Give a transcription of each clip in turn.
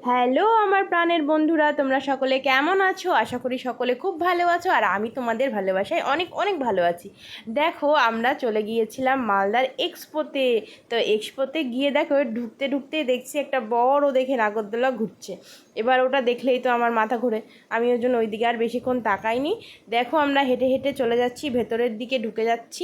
Hello আমার প্রাণের বন্ধুরা, তোমরা সকলে কেমন আছো? আশা করি সকলে খুব ভালো আছো, আর আমি তোমাদের ভালোবাসায় অনেক অনেক ভালো আছি। দেখো, আমরা চলে গিয়েছিলাম মালদার এক্সপোতে। তো এক্সপোতে গিয়ে দেখো, ঢুকতে ঢুকতে দেখছি একটা বড় দেখে নাগরদোলা ঘুরছে। এবার ওটা দেখলেই তো আমার মাথা ঘুরে, আমি ওই জন্য ওইদিকে আর বেশিক্ষণ তাকাইনি। দেখো, আমরা হেঁটে হেঁটে চলে যাচ্ছি, ভেতরের দিকে ঢুকে যাচ্ছি।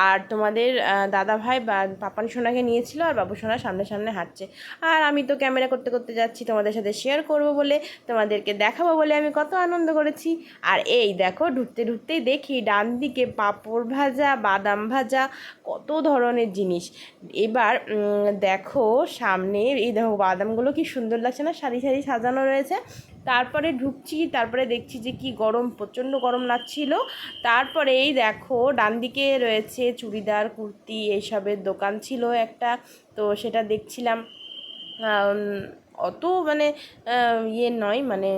আর তোমাদের দাদা ভাই বা পাপান সোনাকে নিয়েছিল, আর বাবু সোনা সামনে সামনে হাঁটছে। আর আমি তো ক্যামেরা করতে করতে যাচ্ছি, তোমাদের সাথে শেয়ার করব বলে, তোমাদেরকে দেখাবো বলে আমি কত আনন্দ করেছি। আর এই দেখো, ঢুকতে ঢুকতেই দেখি ডান দিকে পাঁপড় ভাজা, বাদাম ভাজা, কত ধরনের জিনিস। এবার দেখো সামনে, এই দেখো বাদামগুলো কি সুন্দর লাগছে না, সারি সারি সাজানো রয়েছে। তারপরে ঢুকছি, তারপরে দেখছি যে কি গরম, প্রচণ্ড গরম লাগছিল। তারপরে এই দেখো ডান দিকে রয়েছে চুড়িদার, কুর্তি এইসবের দোকান ছিল একটা, তো সেটা দেখছিলাম। আম, অত মানে নয়, মানে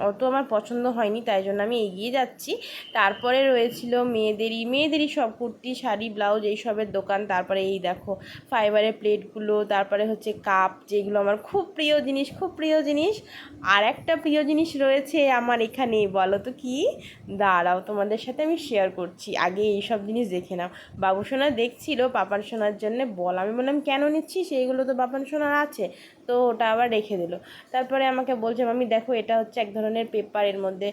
অত আমার পছন্দ হয়নি, তাই জন্য আমি এগিয়ে যাচ্ছি। তারপরে রয়েছিল মেয়েদেরই সব কুর্তি, শাড়ি, ব্লাউজ এইসবের দোকান। তারপরে এই দেখো ফাইবারের প্লেটগুলো, তারপরে হচ্ছে কাপ, যেগুলো আমার খুব প্রিয় জিনিস, খুব প্রিয় জিনিস। আর একটা প্রিয় জিনিস রয়েছে আমার এখানে, বলো তো কি? দাঁড়াও, তোমাদের সাথে আমি শেয়ার করছি, আগে এইসব জিনিস দেখে নাও। বাবু সোনা দেখছিল পাপান সোনার জন্যে বল, আমি বললাম কেন নিচ্ছি, সেইগুলো তো পাপান সোনার আছে। তো ওটা আবার রেখে দিল। তারপরে আমাকে বলছে, মামি দেখো এটা হচ্ছে এক ধরনের পেপার, এর মধ্যে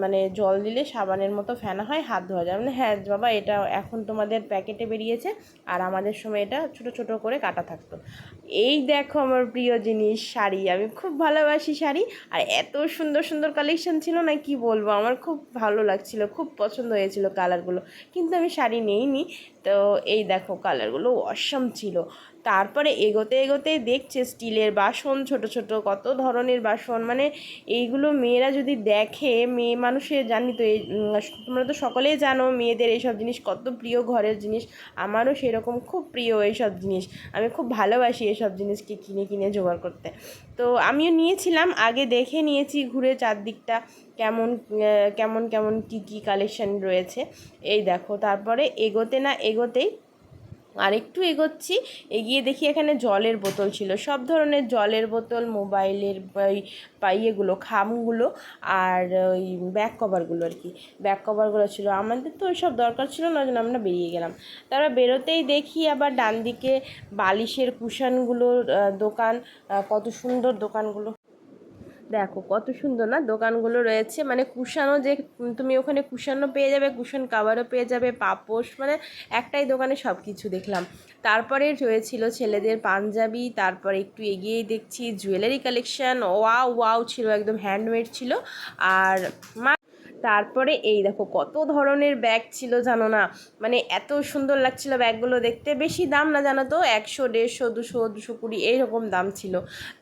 মানে জল দিলে সাবানের মতো ফেনা হয়, হাত ধোয়া যায়। মানে হ্যাঁ বাবা, এটা এখন তোমাদের প্যাকেটে বেরিয়েছে, আর আমাদের সময় এটা ছোট ছোট করে কাটা থাকতো। এই দেখো আমার প্রিয় জিনিস শাড়ি, আমি খুব ভালোবাসি শাড়ি। আর এত সুন্দর সুন্দর কালেকশন ছিল না, কি বলবো, আমার খুব ভালো লাগছিল, খুব পছন্দ হয়েছিল কালারগুলো, কিন্তু আমি শাড়ি নেইনি। তো এই দেখো কালারগুলো অসম ছিল। তারপরে এগোতে এগোতে দেখছে স্টিলের বাসন, ছোট ছোট কত ধরনের বাসন, মানে এইগুলো মেয়েরা যদি দেখে, মেয়ে মানুষের, জানি তো এই তোমরা তো সকলেই জানো মেয়েদের এইসব জিনিস কত প্রিয়, ঘরের জিনিস। আমারও সেরকম খুব প্রিয় এইসব জিনিস, আমি খুব ভালোবাসি এসব জিনিসকে কিনে কিনে জোগাড় করতে। তো আমিও নিয়েছিলাম, আগে দেখে নিয়েছি ঘুরে চারদিকটা, কেমন কেমন কেমন কী কী কালেকশন রয়েছে। এই দেখো, তারপরে এগোতে না এগোতেই আর একটু এগোচ্ছি, এগিয়ে দেখি এখানে জলের বোতল ছিল, সব ধরনের জলের বোতল, মোবাইলের ওই ইয়েগুলো, খামগুলো, আর ওই ব্যাক কভারগুলো আর কি, ব্যাক কভারগুলো ছিল। আমাদের তো ওইসব দরকার ছিল না, ওই জন্য আমরা বেরিয়ে গেলাম। তারপর বেরোতেই দেখি আবার ডান দিকে বালিশের কুশনগুলোর দোকান, কত সুন্দর দোকানগুলো, দেখো কত সুন্দর না দোকানগুলো রয়েছে। মানে কুশানও, যে তুমি ওখানে কুশানও পেয়ে যাবে, কুশন কাভারও পেয়ে যাবে, পাপোশ, মানে একটাই দোকানে সব কিছু দেখলাম। তারপরে রয়েছিল ছেলেদের পাঞ্জাবি, তারপরে একটু এগিয়েই দেখছি জুয়েলারি কালেকশন, ওয়াও ওয়াও ছিল, একদম হ্যান্ডমেড ছিল। আর তারপরে এই দেখো কত ধরনের ব্যাগ ছিল জানো না, মানে এত সুন্দর লাগছিল ব্যাগগুলো দেখতে, বেশি দাম না জানো তো, 100, 150, 200, 220 এইরকম দাম ছিল।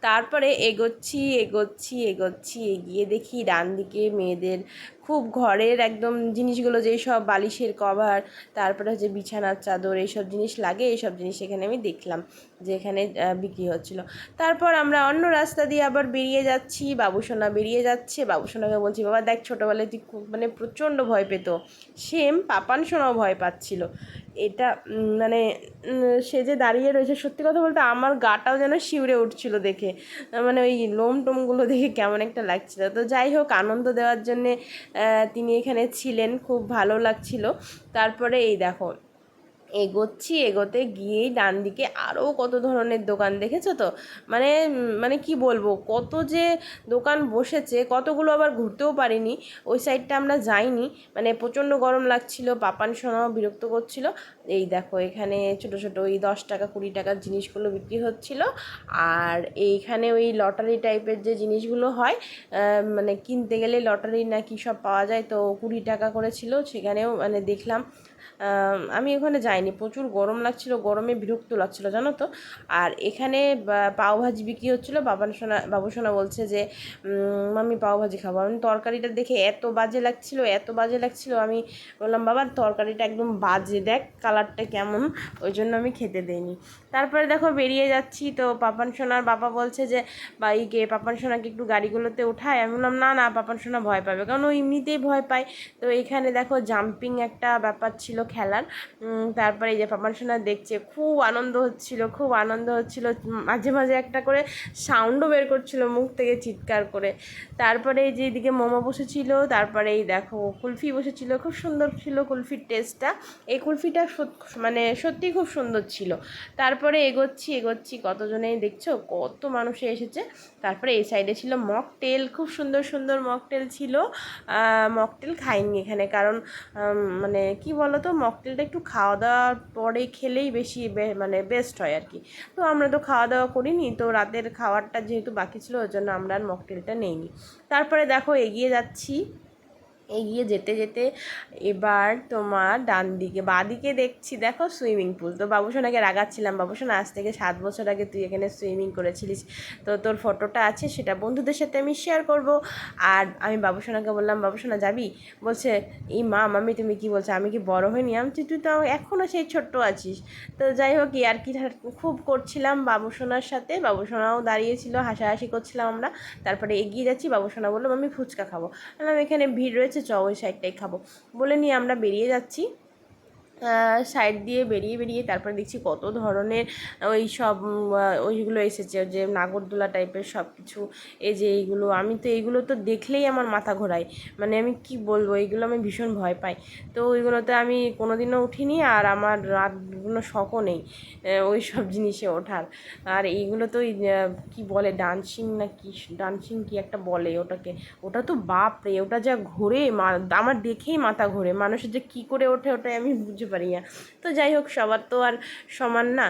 তারপরে এগোচ্ছি এগোচ্ছি এগোচ্ছি, এগিয়ে দেখি ডান দিকে মেয়েদের খুব ঘরের একদম জিনিসগুলো, যেই সব বালিশের কভার, তারপরে হচ্ছে বিছানার চাদর, এইসব জিনিস লাগে, এইসব জিনিস এখানে আমি দেখলাম যে এখানে বিক্রি হচ্ছিল। তারপর আমরা অন্য রাস্তা দিয়ে আবার বেরিয়ে যাচ্ছি, বাবুসোনা বেরিয়ে যাচ্ছে, বাবুসোনাকে বলছি, বাবা দেখ ছোটোবেলায় তুই খুব মানে প্রচণ্ড ভয় পেত, সেম পাপান সোনাও ভয় পাচ্ছিল। এটা মানে সে যে দাঁড়িয়ে রয়েছে, সত্যি কথা বলতে আমার গাটাও যেন শিউরে উঠছিল দেখে, মানে ওই লোম টোমগুলো দেখে কেমন একটা লাগছিল। তো যাই হোক, আনন্দ দেওয়ার জন্যে তিনি এখানে ছিলেন, খুব ভালো লাগছিল। তারপরে এই দেখো এগোচ্ছি, এগোতে গিয়েই ডান দিকে আরও কত ধরনের দোকান, দেখেছো তো? মানে মানে কি বলবো, কত যে দোকান বসেছে, কতগুলো আবার ঘুরতেও পারিনি, ওই সাইডটা আমরা যাইনি, মানে প্রচণ্ড গরম লাগছিল, পাপান সোনাও বিরক্ত করছিল। এই দেখো এখানে ছোট ছোট ওই 10 টাকা 20 টাকার জিনিসগুলো বিক্রি হচ্ছিল। আর এইখানে ওই লটারি টাইপের যে জিনিসগুলো হয়, মানে কিনতে গেলে লটারি না কি সব পাওয়া যায়, তো 20 টাকা করে ছিল, সেখানেও মানে দেখলাম। আমি ওখানে যাইনি, প্রচুর গরম লাগছিল, গরমে বিরক্ত লাগছিল জানো তো। আর এখানে পাওভাজি বিক্রি হচ্ছিলো, বাবু সোনা বলছে যে মাম্মি পাওভাজি খাবো। আমি তরকারিটা দেখে এত বাজে লাগছিল, এত বাজে লাগছিল, আমি বললাম বাবা তরকারিটা একদম বাজে, দেখ কালারটা কেমন, ওই জন্য আমি খেতে দেইনি। তারপরে দেখো বেরিয়ে যাচ্ছি, তো পাপান সোনার বাবা বলছে যে বাইকে পাপান সোনাকে একটু গাড়িগুলোতে উঠায়। আমি বললাম না না, পাপান সোনা ভয় পাবে, কারণ ও এমনিতেই ভয় পায়। তো এখানে দেখো জাম্পিং একটা ব্যাপার ছিল, ছিল খেলার। তারপরে এই যে পাপান সোনা দেখছে, খুব আনন্দ হচ্ছিল, খুব আনন্দ হচ্ছিল, মাঝে মাঝে একটা করে সাউন্ডও বের করছিল মুখ থেকে চিৎকার করে। তারপরে এই যে এদিকে মোমো বসেছিল, তারপরে এই দেখো কুলফি বসেছিল, খুব সুন্দর ছিল কুলফির টেস্টটা। এই কুলফিটা মানে সত্যিই খুব সুন্দর ছিল। তারপরে এগোচ্ছি কতজনেই দেখছো কত মানুষ এসেছে। তারপরে এই সাইডে ছিল মকটেল, খুব সুন্দর সুন্দর মকটেল ছিল। মকটেল খাইনি এখানে, কারণ মানে কি বলো তো, মকটেলটা একটু খাওয়া দাওয়ার পরে খেলেই বেশি মানে বেস্ট হয় আর কি। তো আমরা তো খাওয়া দাওয়া করিনি, তো রাতের খাবারটা যেহেতু বাকি ছিল ওই জন্য আমরা আর মকটেলটা নেইনি। তারপরে দেখো এগিয়ে যেতে যেতে এবার তোমার ডান দিকে বাঁদিকে দেখছি দেখো সুইমিং পুল। তো বাবুসোনাকে রাগাচ্ছিলাম, বাবুসোনা আজ থেকে 7 বছর আগে তুই এখানে সুইমিং করেছিলিস, তো তোর ফটোটা আছে, সেটা বন্ধুদের সাথে আমি শেয়ার করব। আর আমি বাবুসোনাকে বললাম, বাবুসোনা যাবি? বলছে এই মা মামি তুমি কি বলছো, আমি কি বড় হইনি? আমি তুই তো এখনও সেই ছোট্ট আছিস। তো যাই হোক আর কি খুব করছিলাম বাবুসোনার সাথে, বাবুসোনাও দাঁড়িয়েছিল, হাসাহাসি করছিলাম আমরা। তারপরে এগিয়ে যাচ্ছি, বাবুসোনা বললো আমি ফুচকা খাবো। বললাম এখানে ভিড় রয়েছে, চ ওই সাইডটাই খাবো বলে নিয়ে আমরা বেরিয়ে যাচ্ছি। সাইড দিয়ে বেরিয়ে তারপরে দেখছি কত ধরনের ওই সব ওইগুলো এসেছে, যে নাগরদোলা টাইপের সব কিছু। এই যে এইগুলো, আমি তো এইগুলো তো দেখলেই আমার মাথা ঘোরায়, মানে আমি কি বলবো, এইগুলো আমি ভীষণ ভয় পাই। তো ওইগুলোতে আমি কোনোদিনও উঠিনি, আর আমার রাতগুলো শখও নেই ওই সব জিনিসে ওঠার। আর এইগুলো তো কি বলে ডান্সিং না কি, ডান্সিং কি একটা বলে ওটাকে, ওটা তো বাপরে, ওটা যা ঘোরে আমার দেখেই মাথা ঘোরে, মানুষের যে কী করে ওঠে ওটাই আমি বুঝতে পারি না। তো যাই হোক সবার তো আর সমান না,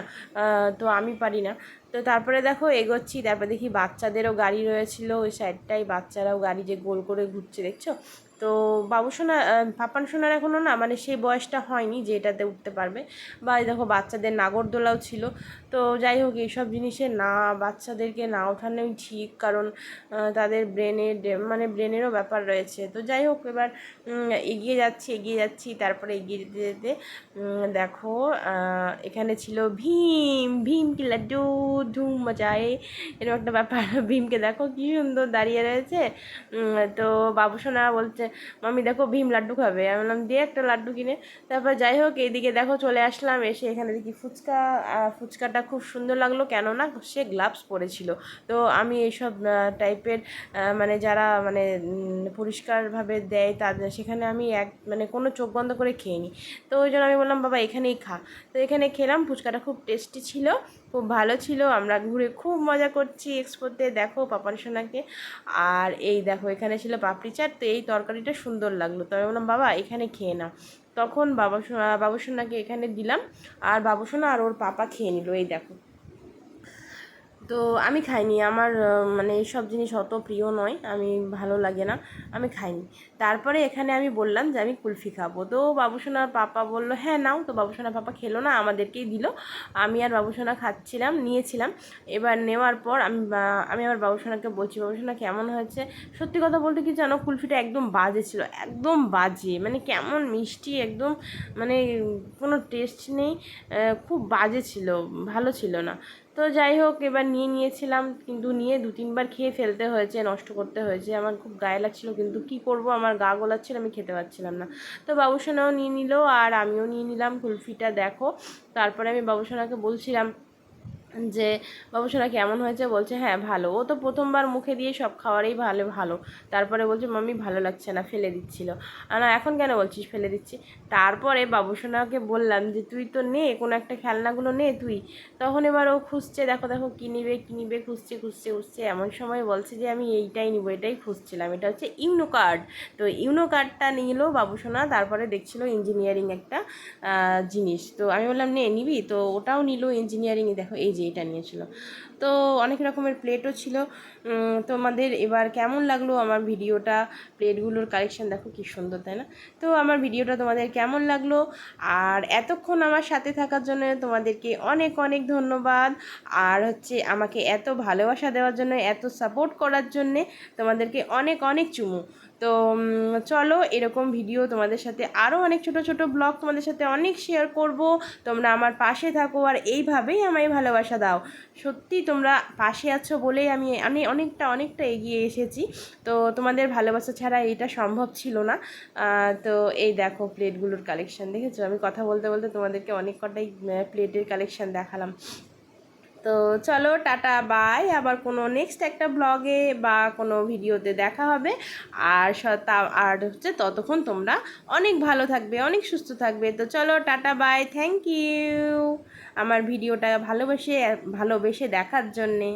তো আমি পারি না। তো তারপরে দেখো এগোচ্ছি, তারপরে দেখি বাচ্চাদেরও গাড়ি রয়েছিল ওই সাইডটাই, বাচ্চারাও গাড়ি যে গোল করে ঘুরছে দেখছো। তো বাবুসোনা পাপান সোনার এখনও না মানে সেই বয়সটা হয়নি যে এটাতে উঠতে পারবে। বা দেখো বাচ্চাদের নাগরদোলাও ছিল। তো যাই হোক এইসব জিনিসে না, বাচ্চাদেরকে না ওঠানোই ঠিক, কারণ তাদের মানে ব্রেনেরও ব্যাপার রয়েছে। তো যাই হোক এবার এগিয়ে যাচ্ছি তারপরে এগিয়ে যেতে যেতে দেখো এখানে ছিল ভীম কি লাড্ডু ধুম মজায়, এরকম একটা ব্যাপার। ভীমকে দেখো কি সুন্দর দাঁড়িয়ে রয়েছে। তো বাবুসোনা বলছে মামি দেখো ভীম লাড্ডু খাবে, আমি বললাম দিয়ে একটা লাড্ডু কিনে। তারপর যাই হোক এইদিকে দেখো চলে আসলাম, এসে এখানে দেখি ফুচকাটা খুব সুন্দর লাগলো, কেননা সে গ্লাভস পরেছিল। তো আমি এইসব টাইপের মানে যারা মানে পরিষ্কারভাবে দেয় তাদের সেখানে আমি মানে কোনো চোখ বন্ধ করে খেয়ে নিই। তো ওই জন্য আমি বললাম বাবা এখানেই খা। তো এখানে খেলাম, ফুচকাটা খুব টেস্টি ছিল, খুব ভালো ছিল। আমরা ঘুরে খুব মজা করছি এক্সপোতে, দেখো পাপান সোনাকে। আর এই দেখো এখানে ছিল পাপড়ি চাট, তো এই তরকারিটা সুন্দর লাগলো, তো আমি বললাম বাবা এখানে খেয়ে না। তখন বাবুসোনাকে এখানে দিলাম, আর বাবুসোনা আর ওর পাপা খেয়ে নিল, এই দেখো। তো আমি খাইনি, আমার মানে এইসব জিনিস অত প্রিয় নয়, আমি ভালো লাগে না, আমি খাইনি। তারপরে এখানে আমি বললাম যে আমি কুলফি খাবো, তো বাবুসোনার পাপা বললো হ্যাঁ নাও। তো বাবুসোনার পাপা খেলো না, আমাদেরকেই দিল। আমি আর বাবুসোনা নিয়েছিলাম। এবার নেওয়ার পর আমি আবার বাবুসোনাকে বলছি বাবুসোনা কেমন হয়েছে। সত্যি কথা বলতে কি জানো, কুলফিটা একদম বাজে ছিল, একদম বাজে, মানে কেমন মিষ্টি একদম, মানে কোনো টেস্ট নেই, খুব বাজে ছিল, ভালো ছিল না। তো যাই হোক এবার নিয়েছিলাম, কিন্তু নিয়ে 2-3 বার খেয়ে ফেলতে হয়েছে, নষ্ট করতে হয়েছে, আমার খুব গায়ে লাগছিলো, কিন্তু কি করব, আমার গা গোলাচ্ছিল, আমি খেতে পারছিলাম না। তো বাবুসোনাও নিয়ে নিল আর আমিও নিয়ে নিলাম কুলফিটা, দেখো। তারপরে আমি বাবুসোনাকে বলছিলাম যে বাবুসোনা কেমন হয়েছে, বলছে হ্যাঁ ভালো। ও তো প্রথমবার মুখে দিয়ে সব খাওয়ারই ভালো। তারপরে বলছে মাম্মি ভালো লাগছে না, ফেলে দিচ্ছিল। না এখন কেন বলছিস ফেলে দিচ্ছি। তারপরে বাবুসোনাকে বললাম যে তুই তো নে কোনো একটা খেলনাগুলো নে তুই। তখন এবার ও খুঁজছে, দেখো কী নিবে খুঁজছে, এমন সময় বলছে যে আমি এইটাই নিব, এটাই খুঁজছিলাম, এটা হচ্ছে ইউনো কার্ড। তো ইউনো কার্ডটা নিল বাবুসোনা, তারপরে দেখছিল ইঞ্জিনিয়ারিং একটা জিনিস। তো আমি বললাম নিবি, তো ওটাও নিল ইঞ্জিনিয়ারিংয়ে, দেখো এই যে এটা নিয়েছিল। তো অনেক রকমের প্লেটও ছিল। তোমাদের এবার কেমন লাগলো আমার ভিডিওটা, প্লেটগুলোর কালেকশন দেখো কি সুন্দর, তাই না? তো আমার ভিডিওটা তোমাদের কেমন লাগলো, আর এতক্ষণ আমার সাথে থাকার জন্য তোমাদেরকে অনেক অনেক ধন্যবাদ। আর হচ্ছে আমাকে এত ভালোবাসা দেওয়ার জন্য, এত সাপোর্ট করার জন্যে তোমাদেরকে অনেক অনেক চুমু। তো চলো এরকম ভিডিও তোমাদের সাথে আরও অনেক ছোট ছোট ব্লগ তোমাদের সাথে অনেক শেয়ার করব। তোমরা আমার পাশে থাকো আর এইভাবেই আমায় ভালোবাসা দাও। সত্যি তোমরা পাশে আছো বলেই আমি আমি অনেকটা এগিয়ে এসেছি। তো তোমাদের ভালোবাসা ছাড়া এটা সম্ভব ছিল না। তো এই দেখো প্লেটগুলোর কালেকশান দেখেছো, আমি কথা বলতে বলতে তোমাদেরকে অনেক কটাই প্লেটের কালেকশান দেখালাম। তো চলো টাটা বাই, আবার কোনো নেক্সট একটা ব্লগে বা কোনো ভিডিওতে দেখা হবে। আর আর হচ্ছে ততক্ষণ তোমরা অনেক ভালো থাকবে, অনেক সুস্থ থাকবে। তো চলো টাটা বাই, থ্যাংক ইউ আমার ভিডিওটা ভালোবেসে দেখার জন্যে।